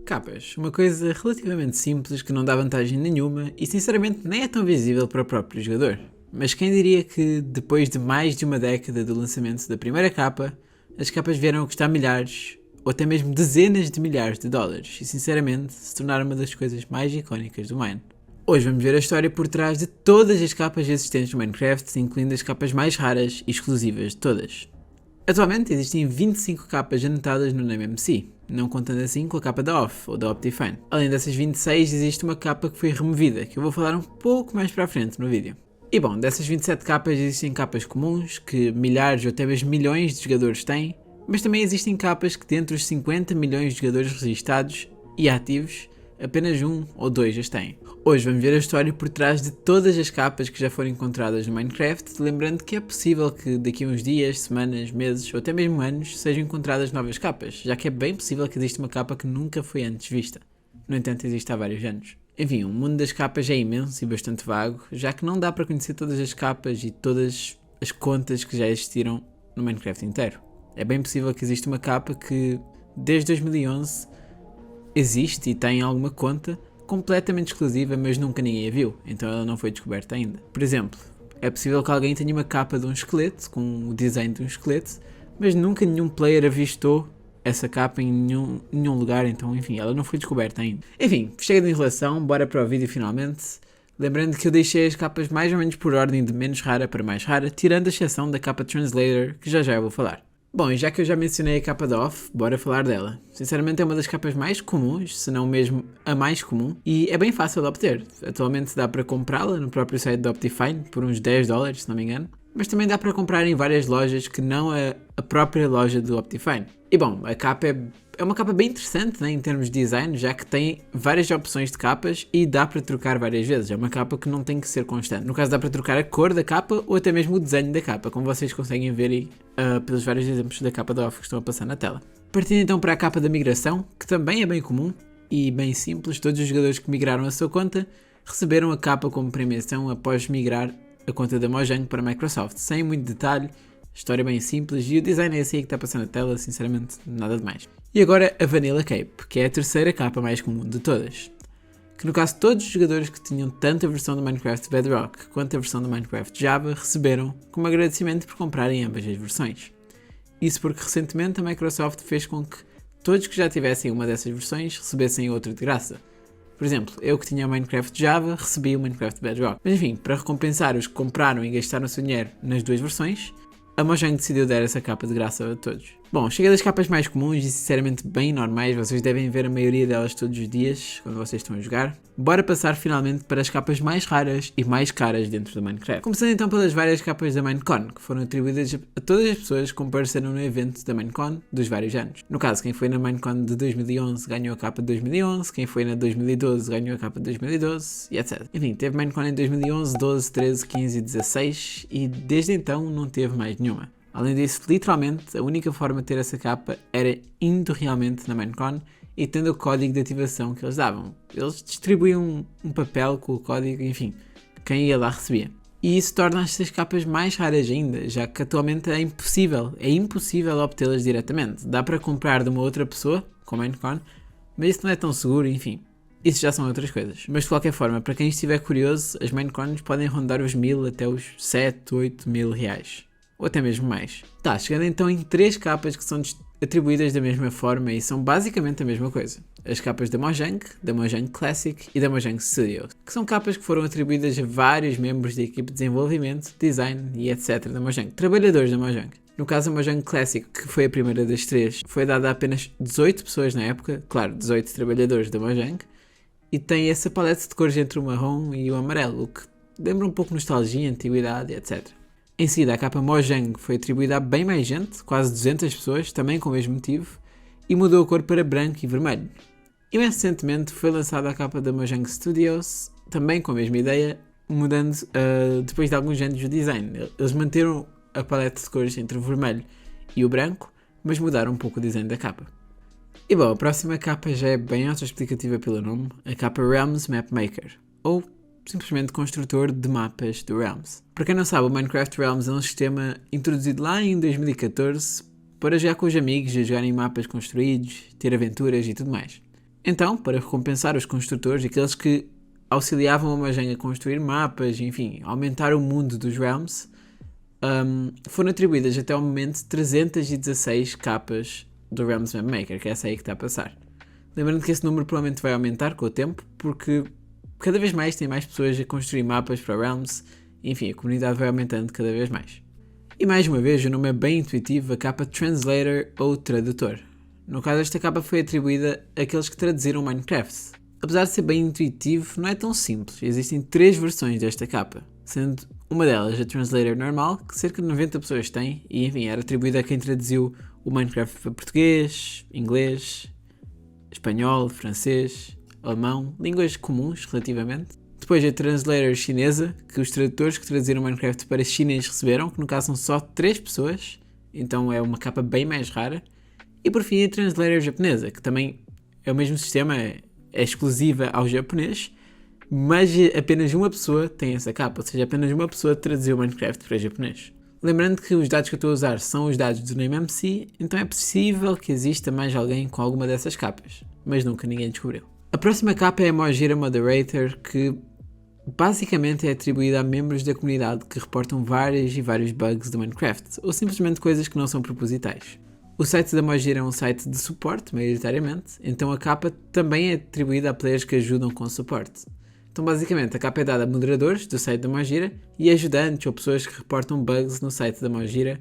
Capas, uma coisa relativamente simples que não dá vantagem nenhuma e sinceramente nem é tão visível para o próprio jogador. Mas quem diria que depois de mais de uma década do lançamento da primeira capa, as capas vieram a custar milhares ou até mesmo dezenas de milhares de dólares e sinceramente se tornaram uma das coisas mais icónicas do Mine. Hoje vamos ver a história por trás de todas as capas existentes no Minecraft, incluindo as capas mais raras e exclusivas de todas. Atualmente existem 25 capas anotadas no NameMC, não contando assim com a capa da Off ou da Optifine. Além dessas 26 existe uma capa que foi removida, que eu vou falar um pouco mais para a frente no vídeo. E bom, dessas 27 capas existem capas comuns, que milhares ou até mesmo milhões de jogadores têm, mas também existem capas que dentre os 50 milhões de jogadores registados e ativos, apenas um ou dois as têm. Hoje vamos ver a história por trás de todas as capas que já foram encontradas no Minecraft, lembrando que é possível que daqui a uns dias, semanas, meses ou até mesmo anos sejam encontradas novas capas, já que é bem possível que exista uma capa que nunca foi antes vista. No entanto, existe há vários anos. Enfim, o mundo das capas é imenso e bastante vago, já que não dá para conhecer todas as capas e todas as contas que já existiram no Minecraft inteiro. É bem possível que exista uma capa que, desde 2011, existe e tem alguma conta completamente exclusiva, mas nunca ninguém a viu, então ela não foi descoberta ainda. Por exemplo, é possível que alguém tenha uma capa de um esqueleto, com o design de um esqueleto, mas nunca nenhum player avistou essa capa em nenhum lugar, então enfim, ela não foi descoberta ainda. Enfim, chega de enrolação, bora para o vídeo finalmente. Lembrando que eu deixei as capas mais ou menos por ordem de menos rara para mais rara, tirando a exceção da capa Translator, que já eu vou falar. Bom, e já que eu já mencionei a capa da Off, bora falar dela. Sinceramente é uma das capas mais comuns, se não mesmo a mais comum, e é bem fácil de obter. Atualmente dá para comprá-la no próprio site da Optifine, por uns 10 dólares, se não me engano, mas também dá para comprar em várias lojas que não a própria loja do Optifine. E bom, a capa é uma capa bem interessante, né, em termos de design, já que tem várias opções de capas e dá para trocar várias vezes. É uma capa que não tem que ser constante. No caso, dá para trocar a cor da capa ou até mesmo o desenho da capa, como vocês conseguem ver aí pelos vários exemplos da capa da Off que estão a passar na tela. Partindo então para a capa da migração, que também é bem comum e bem simples, todos os jogadores que migraram a sua conta receberam a capa como premiação após migrar a conta da Mojang para a Microsoft, sem muito detalhe. História bem simples e o design é esse aí que está passando na tela, sinceramente, nada demais. E agora a Vanilla Cape, que é a terceira capa mais comum de todas. Que no caso todos os jogadores que tinham tanto a versão do Minecraft Bedrock quanto a versão do Minecraft Java receberam como agradecimento por comprarem ambas as versões. Isso porque recentemente a Microsoft fez com que todos que já tivessem uma dessas versões recebessem outra de graça. Por exemplo, eu que tinha o Minecraft Java recebi o Minecraft Bedrock. Mas enfim, para recompensar os que compraram e gastaram o seu dinheiro nas duas versões, a Mojang decidiu dar essa capa de graça a todos. Bom, chega das capas mais comuns e sinceramente bem normais, vocês devem ver a maioria delas todos os dias, quando vocês estão a jogar. Bora passar finalmente para as capas mais raras e mais caras dentro do Minecraft. Começando então pelas várias capas da Minecon, que foram atribuídas a todas as pessoas que compareceram no evento da Minecon dos vários anos. No caso, quem foi na Minecon de 2011 ganhou a capa de 2011, quem foi na 2012 ganhou a capa de 2012 e etc. Enfim, teve Minecon em 2011, 12, 13, 15 e 16 e desde então não teve mais nenhuma. Além disso, literalmente, a única forma de ter essa capa era indo realmente na Minecon e tendo o código de ativação que eles davam. Eles distribuíam um papel com o código, enfim, quem ia lá recebia. E isso torna estas capas mais raras ainda, já que atualmente é impossível obtê-las diretamente. Dá para comprar de uma outra pessoa, com a Minecon, mas isso não é tão seguro, enfim. Isso já são outras coisas. Mas de qualquer forma, para quem estiver curioso, as Minecons podem rondar os 1000 até os 7, 8 mil reais. Ou até mesmo mais. Tá, chegando então em 3 capas que são atribuídas da mesma forma e são basicamente a mesma coisa. As capas da Mojang Classic e da Mojang Studio, que são capas que foram atribuídas a vários membros da equipe de desenvolvimento, design e etc. da Mojang, trabalhadores da Mojang. No caso, a Mojang Classic, que foi a primeira das 3, foi dada a apenas 18 pessoas na época, claro, 18 trabalhadores da Mojang, e tem essa paleta de cores entre o marrom e o amarelo, o que lembra um pouco nostalgia, antiguidade, etc. Em seguida, a capa Mojang foi atribuída a bem mais gente, quase 200 pessoas, também com o mesmo motivo, e mudou a cor para branco e vermelho. E mais recentemente foi lançada a capa da Mojang Studios, também com a mesma ideia, mudando depois de alguns anos o design. Eles manteram a paleta de cores entre o vermelho e o branco, mas mudaram um pouco o design da capa. E bom, a próxima capa já é bem autoexplicativa pelo nome, a capa Realms Map Maker, ou simplesmente construtor de mapas do Realms. Para quem não sabe, o Minecraft Realms é um sistema introduzido lá em 2014 para jogar com os amigos, a jogarem mapas construídos, ter aventuras e tudo mais. Então, para recompensar os construtores e aqueles que auxiliavam a Mojang a construir mapas, enfim, aumentar o mundo dos Realms, foram atribuídas até ao momento 316 capas do Realms Map Maker, que é essa aí que está a passar. Lembrando que esse número provavelmente vai aumentar com o tempo, porque cada vez mais tem mais pessoas a construir mapas para Realms, enfim, a comunidade vai aumentando cada vez mais. E mais uma vez, o nome é bem intuitivo, a capa Translator ou Tradutor. No caso, esta capa foi atribuída àqueles que traduziram Minecraft. Apesar de ser bem intuitivo, não é tão simples. Existem 3 versões desta capa, sendo uma delas a Translator normal, que cerca de 90 pessoas têm, e enfim, era atribuída a quem traduziu o Minecraft para português, inglês, espanhol, francês, alemão, línguas comuns relativamente. Depois a Translator chinesa, que os tradutores que traduziram Minecraft para chinês receberam, que no caso são só 3 pessoas, então é uma capa bem mais rara. E por fim a Translator japonesa, que também é o mesmo sistema, é exclusiva ao japonês, mas apenas uma pessoa tem essa capa, ou seja, apenas uma pessoa traduziu Minecraft para japonês. Lembrando que os dados que eu estou a usar são os dados do NameMC, então é possível que exista mais alguém com alguma dessas capas, mas nunca ninguém descobriu. A próxima capa é a Mojira Moderator, que basicamente é atribuída a membros da comunidade que reportam vários bugs do Minecraft, ou simplesmente coisas que não são propositais. O site da Mojira é um site de suporte, maioritariamente, então a capa também é atribuída a players que ajudam com suporte. Então basicamente a capa é dada a moderadores do site da Mojira e ajudantes ou pessoas que reportam bugs no site da Mojira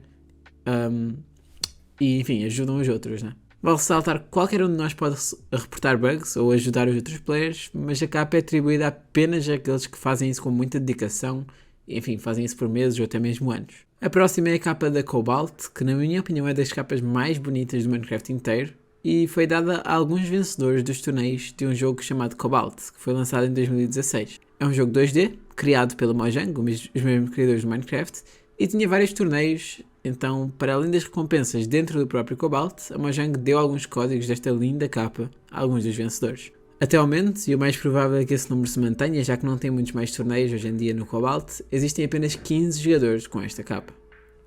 e enfim, ajudam os outros, né? Vale ressaltar que qualquer um de nós pode reportar bugs ou ajudar os outros players, mas a capa é atribuída apenas àqueles que fazem isso com muita dedicação, e, enfim, fazem isso por meses ou até mesmo anos. A próxima é a capa da Cobalt, que na minha opinião é das capas mais bonitas do Minecraft inteiro, e foi dada a alguns vencedores dos torneios de um jogo chamado Cobalt, que foi lançado em 2016. É um jogo 2D, criado pela Mojang, os mesmos criadores do Minecraft, e tinha vários torneios, então, para além das recompensas dentro do próprio Cobalt, a Mojang deu alguns códigos desta linda capa a alguns dos vencedores. Até ao momento, e o mais provável é que esse número se mantenha, já que não tem muitos mais torneios hoje em dia no Cobalt, existem apenas 15 jogadores com esta capa.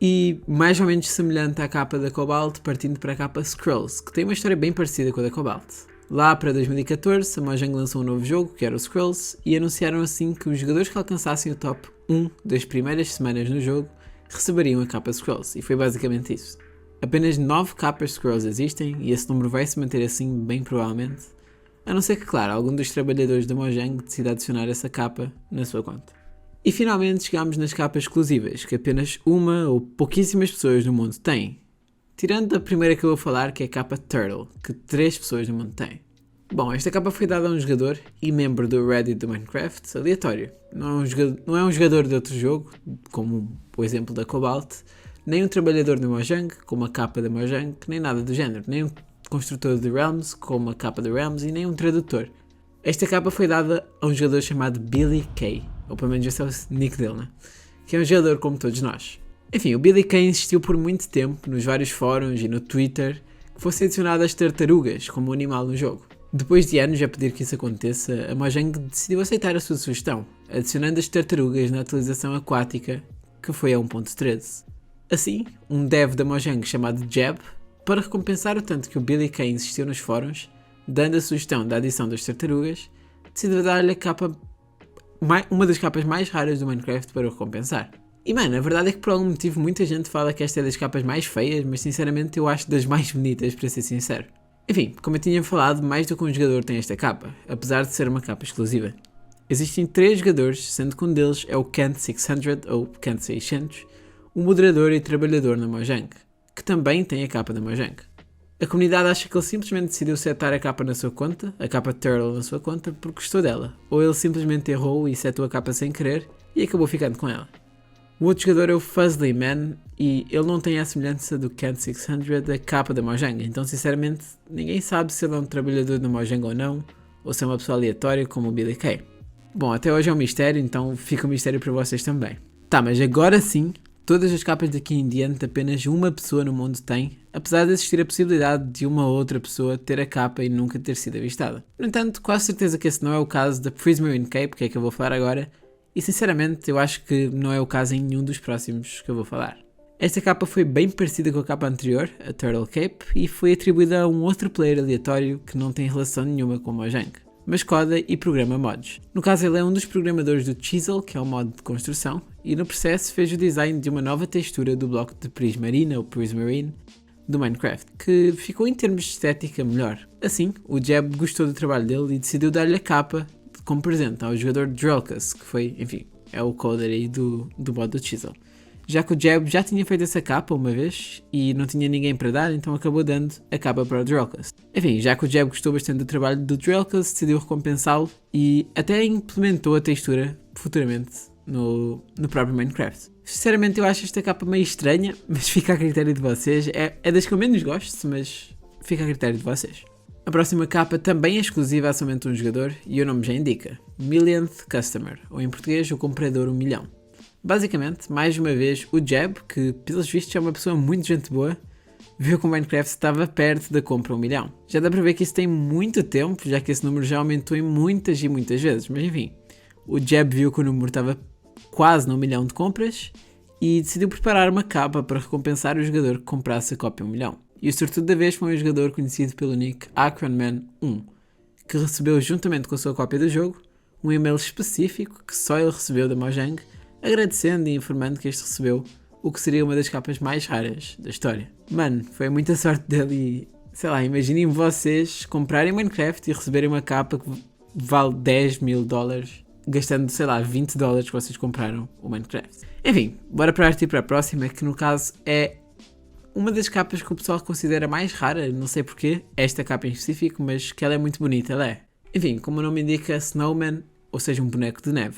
E mais ou menos semelhante à capa da Cobalt, partindo para a capa Scrolls, que tem uma história bem parecida com a da Cobalt. Lá para 2014, a Mojang lançou um novo jogo, que era o Scrolls, e anunciaram assim que os jogadores que alcançassem o top 1 das primeiras semanas no jogo receberiam a capa Scrolls, e foi basicamente isso. Apenas 9 capas Scrolls existem, e esse número vai se manter assim bem provavelmente, a não ser que, claro, algum dos trabalhadores da Mojang decida adicionar essa capa na sua conta. E finalmente chegamos nas capas exclusivas, que apenas uma ou pouquíssimas pessoas no mundo têm. Tirando a primeira que eu vou falar, que é a capa Turtle, que 3 pessoas no mundo têm. Bom, esta capa foi dada a um jogador e membro do Reddit do Minecraft, aleatório. Não é um jogador de outro jogo, como o exemplo da Cobalt, nem um trabalhador da Mojang, como a capa da Mojang, nem nada do género, nem um construtor de Realms, como a capa de Realms, e nem um tradutor. Esta capa foi dada a um jogador chamado Billy Kay, ou pelo menos esse é o nick dele, né? Que é um jogador como todos nós. Enfim, o Billy Kay insistiu por muito tempo nos vários fóruns e no Twitter que fossem adicionadas as tartarugas como animal no jogo. Depois de anos a pedir que isso aconteça, a Mojang decidiu aceitar a sua sugestão, adicionando as tartarugas na atualização aquática, que foi a 1.13. Assim, um dev da Mojang chamado Jeb, para recompensar o tanto que o Billy Kay insistiu nos fóruns, dando a sugestão da adição das tartarugas, decidiu dar-lhe a capa, uma das capas mais raras do Minecraft para o recompensar. E mano, a verdade é que por algum motivo muita gente fala que esta é das capas mais feias, mas sinceramente eu acho das mais bonitas, para ser sincero. Enfim, como eu tinha falado, mais do que um jogador tem esta capa, apesar de ser uma capa exclusiva. Existem 3 jogadores, sendo que um deles é o Kent600 ou Kent600, um moderador e trabalhador na Mojang, que também tem a capa da Mojang. A comunidade acha que ele simplesmente decidiu setar a capa na sua conta, a capa Turtle na sua conta, porque gostou dela, ou ele simplesmente errou e setou a capa sem querer e acabou ficando com ela. O outro jogador é o Fuzzly Man e ele não tem a semelhança do Kent600 da capa da Mojang, então sinceramente ninguém sabe se ele é um trabalhador da Mojang ou não, ou se é uma pessoa aleatória como o Billy Kay. Bom, até hoje é um mistério, então fica um mistério para vocês também. Tá, mas agora sim, todas as capas daqui em diante apenas uma pessoa no mundo tem, apesar de existir a possibilidade de uma outra pessoa ter a capa e nunca ter sido avistada. No entanto, quase certeza que esse não é o caso da Prismarine Cape, que é que eu vou falar agora, e sinceramente eu acho que não é o caso em nenhum dos próximos que eu vou falar. Esta capa foi bem parecida com a capa anterior, a Turtle Cape, e foi atribuída a um outro player aleatório que não tem relação nenhuma com o Mojang, mas coda e programa mods. No caso, ele é um dos programadores do Chisel, que é um mod de construção, e no processo fez o design de uma nova textura do bloco de Prismarine ou Prismarine do Minecraft, que ficou em termos de estética melhor. Assim, o Jeb gostou do trabalho dele e decidiu dar-lhe a capa como presente ao jogador Drelkus, que foi, enfim, é o coder aí do mod do Chisel. Já que o Jeb já tinha feito essa capa uma vez e não tinha ninguém para dar, então acabou dando a capa para o Drelkus. Enfim, já que o Jeb gostou bastante do trabalho do Drelkus, decidiu recompensá-lo e até implementou a textura futuramente no próprio Minecraft. Sinceramente, eu acho esta capa meio estranha, mas fica a critério de vocês. É das que eu menos gosto, mas fica a critério de vocês. A próxima capa também é exclusiva a somente um jogador e o nome já indica: Millionth Customer, ou em português, o comprador 1 milhão. Basicamente, mais uma vez, o Jeb, que pelos vistos é uma pessoa muito gente boa, viu que o Minecraft estava perto da compra 1 milhão. Já dá para ver que isso tem muito tempo, já que esse número já aumentou em muitas e muitas vezes, mas enfim, o Jeb viu que o número estava quase no 1 milhão de compras e decidiu preparar uma capa para recompensar o jogador que comprasse a cópia 1 milhão. E o sortudo da vez foi um jogador conhecido pelo nick Acronman1, que recebeu juntamente com a sua cópia do jogo um e-mail específico que só ele recebeu da Mojang, agradecendo e informando que este recebeu o que seria uma das capas mais raras da história. Mano, foi muita sorte dele e, sei lá, imaginem vocês comprarem Minecraft e receberem uma capa que vale 10 mil dólares, gastando, sei lá, 20 dólares que vocês compraram o Minecraft. Enfim, bora partir para a próxima, que no caso é uma das capas que o pessoal considera mais rara, não sei porquê, esta capa em específico, mas que ela é muito bonita, ela é. Enfim, como o nome indica, Snowman, ou seja, um boneco de neve.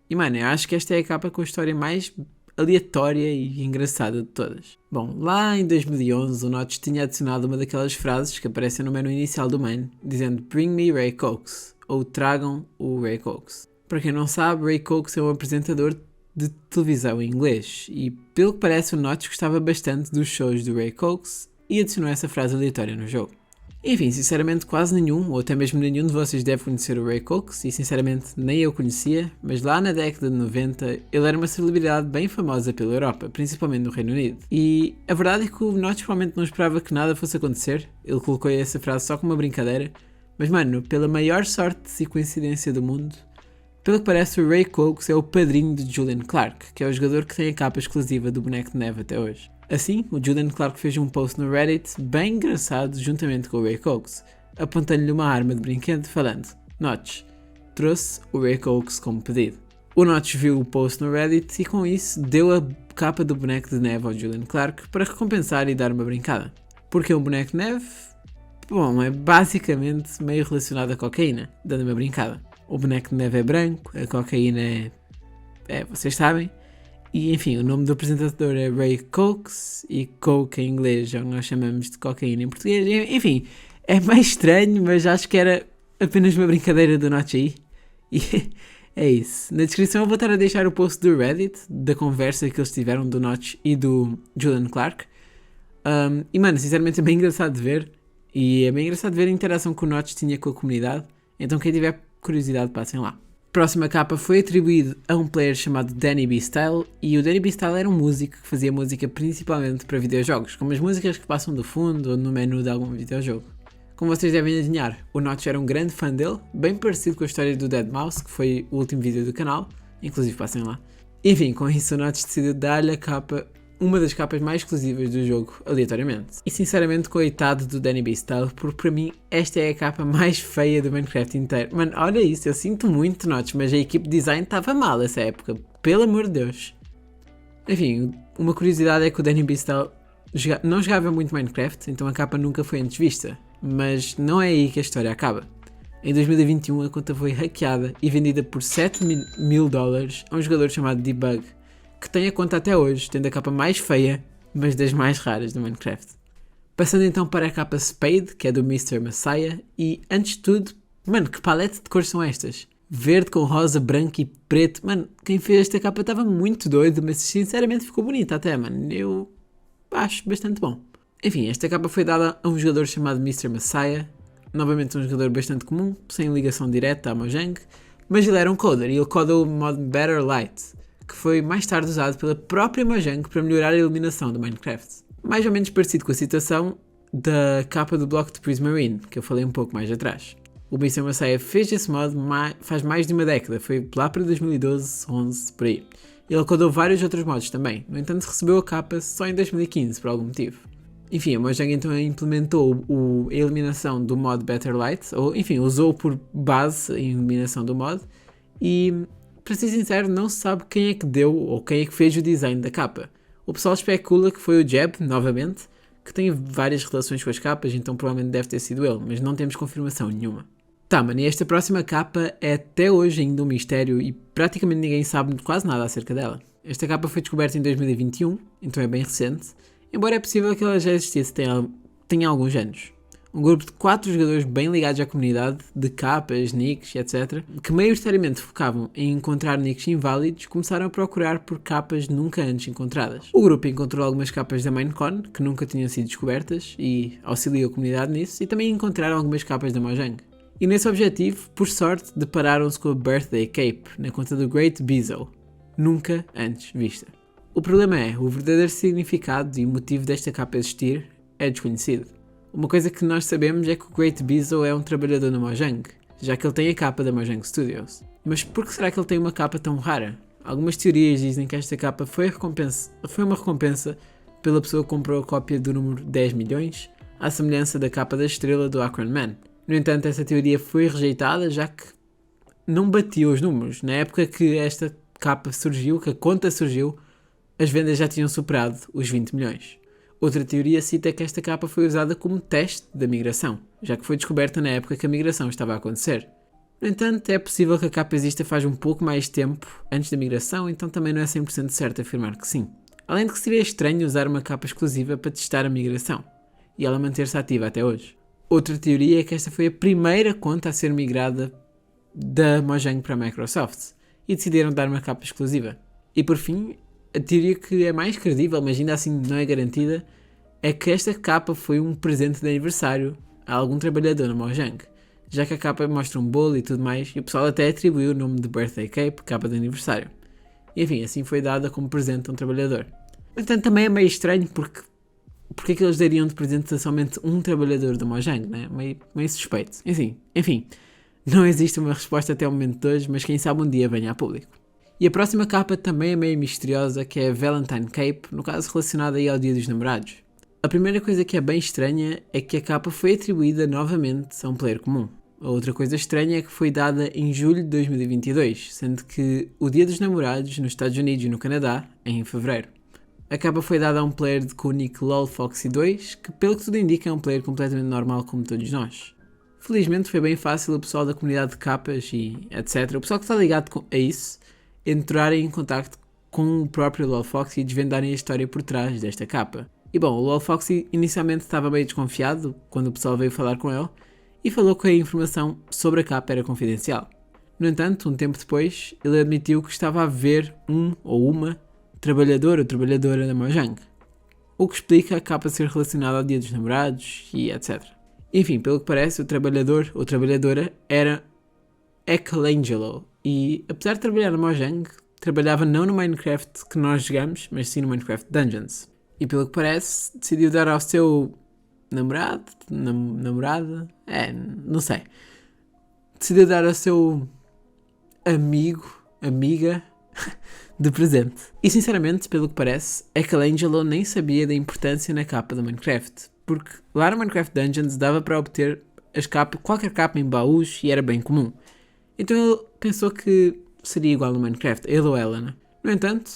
E mano, eu acho que esta é a capa com a história mais aleatória e engraçada de todas. Bom, lá em 2011 o Notch tinha adicionado uma daquelas frases que aparecem no menu inicial do main, dizendo Bring me Ray Cokes, ou tragam o Ray Cokes. Para quem não sabe, Ray Cokes é um apresentador de televisão em inglês, e pelo que parece o Notch gostava bastante dos shows do Ray Cokes e adicionou essa frase aleatória no jogo. Enfim, sinceramente quase nenhum, ou até mesmo nenhum de vocês deve conhecer o Ray Cokes, e sinceramente nem eu conhecia, mas lá na década de 90 ele era uma celebridade bem famosa pela Europa, principalmente no Reino Unido. E a verdade é que o Notch provavelmente não esperava que nada fosse acontecer, ele colocou essa frase só como uma brincadeira, mas mano, pela maior sorte e coincidência do mundo, pelo que parece o Ray Cokes é o padrinho de Julian Clark, que é o jogador que tem a capa exclusiva do boneco de neve até hoje. Assim, o Julian Clark fez um post no Reddit bem engraçado juntamente com o Ray Cokes, apontando-lhe uma arma de brinquedo falando: Notch, trouxe o Ray Cokes como pedido. O Notch viu o post no Reddit e com isso deu a capa do boneco de neve ao Julian Clark para recompensar e dar uma brincada. Porque um boneco de neve? Bom, é basicamente meio relacionado à cocaína, dando uma brincada. O boneco de neve é branco, a cocaína vocês sabem. E enfim, o nome do apresentador é Ray Cokes e Coke em inglês já nós chamamos de cocaína em português. Enfim, é meio estranho, mas acho que era apenas uma brincadeira do Notch aí. E é isso. Na descrição eu vou estar a deixar o post do Reddit, da conversa que eles tiveram do Notch e do Julian Clark. E mano, sinceramente é bem engraçado de ver. E é bem engraçado de ver a interação que o Notch tinha com a comunidade. Então quem tiver curiosidade, passem lá. A próxima capa foi atribuída a um player chamado Danny B. Style, e o Danny B. Style era um músico que fazia música principalmente para videojogos, como as músicas que passam do fundo ou no menu de algum videojogo. Como vocês devem adivinhar, o Notch era um grande fã dele, bem parecido com a história do Deadmau5, que foi o último vídeo do canal, inclusive passem lá. Enfim, com isso o Notch decidiu dar-lhe a capa, uma das capas mais exclusivas do jogo, aleatoriamente. E sinceramente, coitado do Danny B. Style, porque para mim esta é a capa mais feia do Minecraft inteiro. Mano, olha isso, eu sinto muito, Notch, mas a equipe de design estava mal essa época, pelo amor de Deus. Enfim, uma curiosidade é que o Danny B. Style não jogava muito Minecraft, então a capa nunca foi antes vista. Mas não é aí que a história acaba. Em 2021 a conta foi hackeada e vendida por 7 mil dólares a um jogador chamado Debug, que tem a conta até hoje, tendo a capa mais feia, mas das mais raras do Minecraft. Passando então para a capa Spade, que é do Mr. Messiah, e antes de tudo, mano, que paleta de cores são estas? Verde com rosa, branco e preto, mano, quem fez esta capa estava muito doido, mas sinceramente ficou bonita até, mano, eu acho bastante bom. Enfim, esta capa foi dada a um jogador chamado Mr. Messiah, novamente um jogador bastante comum, sem ligação direta à Mojang, mas ele era um coder e ele codou o mod Better Light, que foi mais tarde usado pela própria Mojang para melhorar a iluminação do Minecraft. Mais ou menos parecido com a situação da capa do bloco de Prismarine, que eu falei um pouco mais atrás. O Mr. Masaya fez esse mod faz mais de uma década, foi lá para 2012, 11, por aí. Ele codou vários outros mods também, no entanto recebeu a capa só em 2015, por algum motivo. Enfim, a Mojang então implementou a iluminação do mod Better Light, ou enfim, usou por base a iluminação do mod, e para ser sincero não se sabe quem é que deu ou quem é que fez o design da capa. O pessoal especula que foi o Jeb, novamente, que tem várias relações com as capas, então provavelmente deve ter sido ele, mas não temos confirmação nenhuma. Tá, mano, e esta próxima capa é até hoje ainda um mistério e praticamente ninguém sabe quase nada acerca dela. Esta capa foi descoberta em 2021, então é bem recente, embora é possível que ela já existisse tenha alguns anos. Um grupo de 4 jogadores bem ligados à comunidade, de capas, nicks, etc., que maioritariamente focavam em encontrar nicks inválidos, começaram a procurar por capas nunca antes encontradas. O grupo encontrou algumas capas da Minecon, que nunca tinham sido descobertas, e auxiliou a comunidade nisso, e também encontraram algumas capas da Mojang. E nesse objetivo, por sorte, depararam-se com a Birthday Cape, na conta do Great Bezo, nunca antes vista. O problema é, o verdadeiro significado e motivo desta capa existir é desconhecido. Uma coisa que nós sabemos é que o Great Bezo é um trabalhador na Mojang, já que ele tem a capa da Mojang Studios. Mas por que será que ele tem uma capa tão rara? Algumas teorias dizem que esta capa foi uma recompensa pela pessoa que comprou a cópia do número 10 milhões, à semelhança da capa da estrela do Aquaman Man. No entanto, essa teoria foi rejeitada, já que não batia os números. Na época que esta capa surgiu, que a conta surgiu, as vendas já tinham superado os 20 milhões. Outra teoria cita que esta capa foi usada como teste da migração, já que foi descoberta na época que a migração estava a acontecer. No entanto, é possível que a capa exista faz um pouco mais tempo antes da migração, então também não é 100% certo afirmar que sim. Além de que seria estranho usar uma capa exclusiva para testar a migração, e ela manter-se ativa até hoje. Outra teoria é que esta foi a primeira conta a ser migrada da Mojang para a Microsoft, e decidiram dar uma capa exclusiva. E por fim, a teoria que é mais credível, mas ainda assim não é garantida, é que esta capa foi um presente de aniversário a algum trabalhador na Mojang, já que a capa mostra um bolo e tudo mais, e o pessoal até atribuiu o nome de Birthday Cape, capa de aniversário. E enfim, assim foi dada como presente a um trabalhador. No entanto, também é meio estranho porque é que eles dariam de presente a somente um trabalhador da Mojang, né? Meio suspeito. Enfim, não existe uma resposta até o momento de hoje, mas quem sabe um dia venha a público. E a próxima capa também é meio misteriosa, que é a Valentine Cape, no caso relacionada aí ao Dia dos Namorados. A primeira coisa que é bem estranha é que a capa foi atribuída novamente a um player comum. A outra coisa estranha é que foi dada em julho de 2022, sendo que o Dia dos Namorados nos Estados Unidos e no Canadá é em fevereiro. A capa foi dada a um player com o nick LolFoxy2, que pelo que tudo indica é um player completamente normal como todos nós. Felizmente foi bem fácil o pessoal da comunidade de capas e etc, o pessoal que está ligado a isso, entrarem em contacto com o próprio LolFoxy e desvendarem a história por trás desta capa. E bom, o LolFoxy inicialmente estava meio desconfiado quando o pessoal veio falar com ele e falou que a informação sobre a capa era confidencial. No entanto, um tempo depois, ele admitiu que estava a ver um ou uma trabalhador ou trabalhadora da Mojang, o que explica a capa ser relacionada ao Dia dos Namorados e etc. Enfim, pelo que parece, o trabalhador ou trabalhadora era Ekalangelo e, apesar de trabalhar na Mojang, trabalhava não no Minecraft que nós jogamos, mas sim no Minecraft Dungeons. E pelo que parece, decidiu dar ao seu namorado, namorada, não sei. Decidiu dar ao seu amiga, de presente. E sinceramente, pelo que parece, Ekalangelo nem sabia da importância na capa do Minecraft, porque lá no Minecraft Dungeons dava para obter qualquer capa em baús e era bem comum. Então ele pensou que seria igual no Minecraft, ele ou ela, né? No entanto,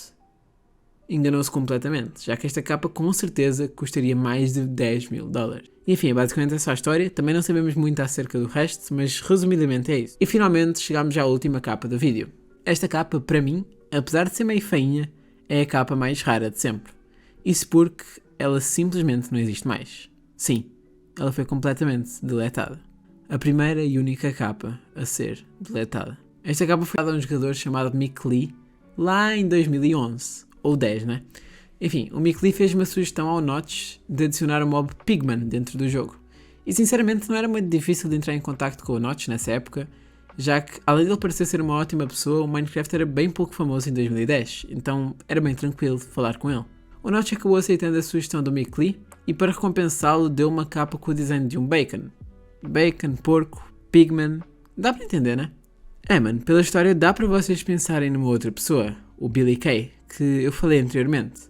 enganou-se completamente, já que esta capa com certeza custaria mais de 10 mil dólares. Enfim, basicamente é só a história, também não sabemos muito acerca do resto, mas resumidamente é isso. E finalmente chegamos já à última capa do vídeo. Esta capa, para mim, apesar de ser meio feinha, é a capa mais rara de sempre. Isso porque ela simplesmente não existe mais. Sim, ela foi completamente deletada. A primeira e única capa a ser deletada. Esta capa foi dada a um jogador chamado Mick Lee, lá em 2011, ou 10, né? Enfim, o Mick Lee fez uma sugestão ao Notch de adicionar o mob Pigman dentro do jogo. E sinceramente não era muito difícil de entrar em contacto com o Notch nessa época, já que, além de ele parecer ser uma ótima pessoa, o Minecraft era bem pouco famoso em 2010, então era bem tranquilo falar com ele. O Notch acabou aceitando a sugestão do Mick Lee e, para recompensá-lo, deu uma capa com o design de um bacon. Bacon, porco, pigman, dá para entender, né? Mano, pela história dá para vocês pensarem numa outra pessoa, o Billy Kay, que eu falei anteriormente,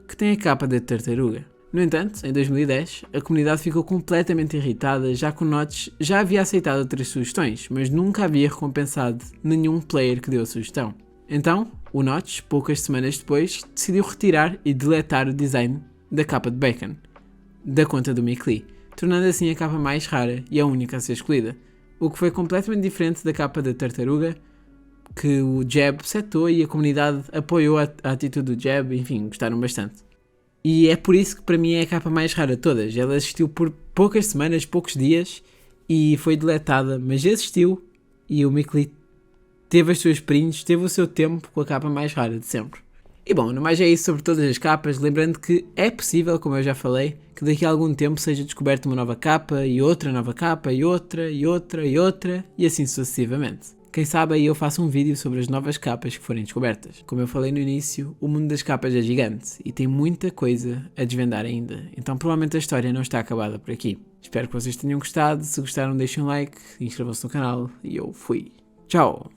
que tem a capa da tartaruga. No entanto, em 2010, a comunidade ficou completamente irritada, já que o Notch já havia aceitado outras sugestões, mas nunca havia recompensado nenhum player que deu a sugestão. Então, o Notch, poucas semanas depois, decidiu retirar e deletar o design da capa de bacon da conta do Mick Lee, tornando assim a capa mais rara e a única a ser escolhida, o que foi completamente diferente da capa da tartaruga, que o Jeb setou e a comunidade apoiou a atitude do Jeb, enfim, gostaram bastante. E é por isso que para mim é a capa mais rara de todas. Ela existiu por poucas semanas, poucos dias e foi deletada, mas existiu e o Mick Lee teve as suas prints, teve o seu tempo com a capa mais rara de sempre. E bom, no mais é isso sobre todas as capas, lembrando que é possível, como eu já falei, que daqui a algum tempo seja descoberta uma nova capa e outra nova capa e outra e outra e outra e assim sucessivamente. Quem sabe aí eu faço um vídeo sobre as novas capas que forem descobertas. Como eu falei no início, o mundo das capas é gigante e tem muita coisa a desvendar ainda, então provavelmente a história não está acabada por aqui. Espero que vocês tenham gostado, se gostaram deixem um like, inscrevam-se no canal e eu fui. Tchau!